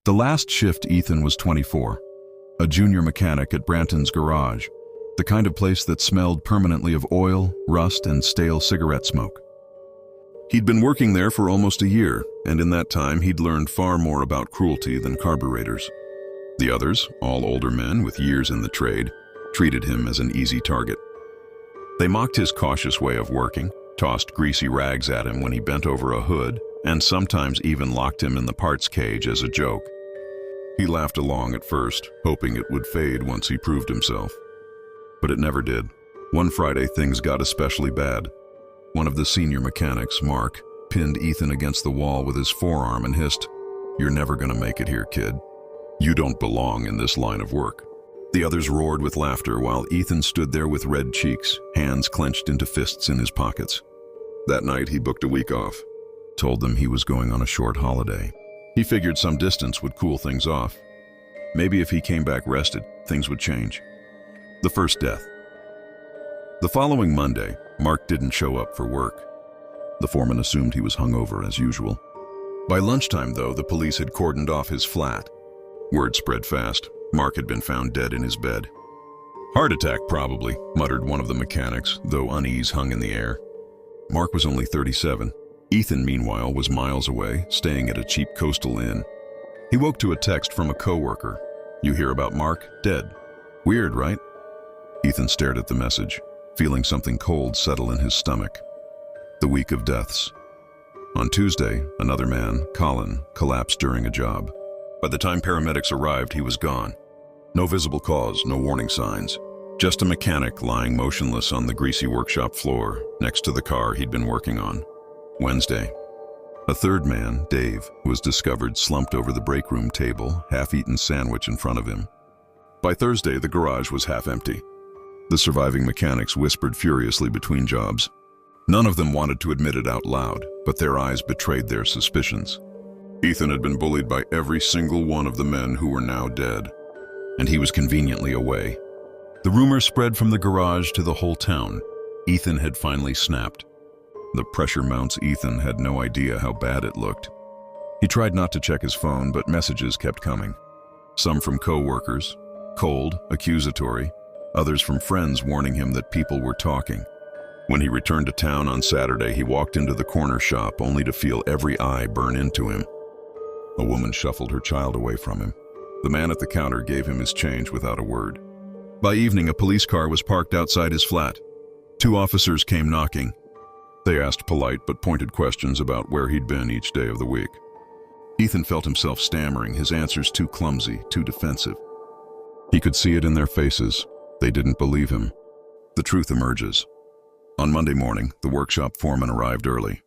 The last shift, Ethan was 24, a junior mechanic at Branton's garage, the kind of place that smelled permanently of oil, rust, and stale cigarette smoke. He'd been working there for almost a year, and in that time he'd learned far more about cruelty than carburetors. The others, all older men with years in the trade, treated him as an easy target. They mocked his cautious way of working, tossed greasy rags at him when he bent over a hood, and sometimes even locked him in the parts cage as a joke. He laughed along at first, hoping it would fade once he proved himself. But it never did. One Friday, things got especially bad. One of the senior mechanics, Mark, pinned Ethan against the wall with his forearm and hissed, "You're never gonna make it here, kid. You don't belong in this line of work." The others roared with laughter while Ethan stood there with red cheeks, hands clenched into fists in his pockets. That night, he booked a week off, told them he was going on a short holiday. He figured some distance would cool things off. Maybe if he came back rested, things would change. The first death. The following Monday, Mark didn't show up for work. The foreman assumed he was hungover as usual. By lunchtime, though, the police had cordoned off his flat. Word spread fast. Mark had been found dead in his bed. "Heart attack, probably," muttered one of the mechanics, though unease hung in the air. Mark was only 37. Ethan, meanwhile, was miles away, staying at a cheap coastal inn. He woke to a text from a coworker. "You hear about Mark? Dead. Weird, right?" Ethan stared at the message, feeling something cold settle in his stomach. The week of deaths. On Tuesday, another man, Colin, collapsed during a job. By the time paramedics arrived, he was gone. No visible cause, no warning signs. Just a mechanic lying motionless on the greasy workshop floor, next to the car he'd been working on. Wednesday. A third man, Dave, was discovered slumped over the break room table, half-eaten sandwich in front of him. By Thursday, the garage was half empty. The surviving mechanics whispered furiously between jobs. None of them wanted to admit it out loud, but their eyes betrayed their suspicions. Ethan had been bullied by every single one of the men who were now dead, and he was conveniently away. The rumor spread from the garage to the whole town. Ethan had finally snapped. The pressure mounts. Ethan had no idea how bad it looked. He tried not to check his phone, but messages kept coming. Some from co-workers, cold, accusatory, others from friends warning him that people were talking. When he returned to town on Saturday, he walked into the corner shop only to feel every eye burn into him. A woman shuffled her child away from him. The man at the counter gave him his change without a word. By evening, a police car was parked outside his flat. 2 officers came knocking. They asked polite but pointed questions about where he'd been each day of the week. Ethan felt himself stammering, his answers too clumsy, too defensive. He could see it in their faces. They didn't believe him. The truth emerges. On Monday morning, the workshop foreman arrived early.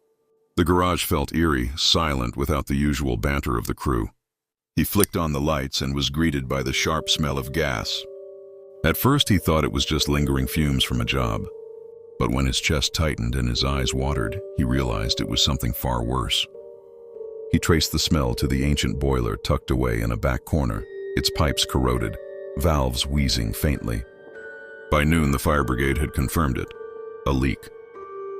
The garage felt eerie, silent without the usual banter of the crew. He flicked on the lights and was greeted by the sharp smell of gas. At first, he thought it was just lingering fumes from a job. But when his chest tightened and his eyes watered, he realized it was something far worse. He traced the smell to the ancient boiler tucked away in a back corner, its pipes corroded, valves wheezing faintly. By noon, the fire brigade had confirmed it. A leak.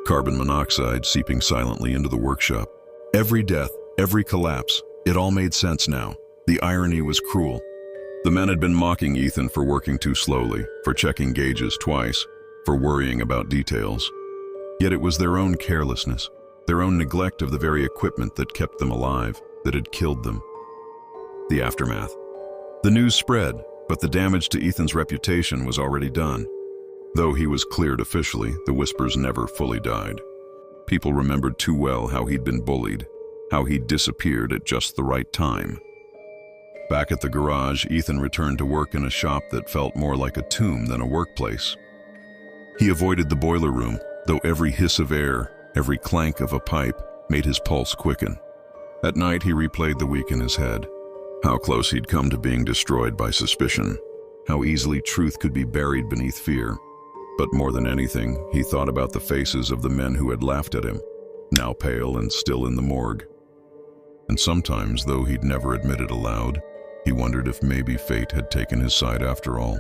Carbon monoxide seeping silently into the workshop. Every death, every collapse, it all made sense now. The irony was cruel. The men had been mocking Ethan for working too slowly, for checking gauges twice, for worrying about details. Yet it was their own carelessness, their own neglect of the very equipment that kept them alive, that had killed them. The aftermath. The news spread, but the damage to Ethan's reputation was already done. Though he was cleared officially, the whispers never fully died. People remembered too well how he'd been bullied, how he'd disappeared at just the right time. Back at the garage, Ethan returned to work in a shop that felt more like a tomb than a workplace. He avoided the boiler room, though every hiss of air, every clank of a pipe made his pulse quicken. At night, he replayed the week in his head. How close he'd come to being destroyed by suspicion. How easily truth could be buried beneath fear. But more than anything, he thought about the faces of the men who had laughed at him, now pale and still in the morgue. And sometimes, though he'd never admitted aloud, he wondered if maybe fate had taken his side after all.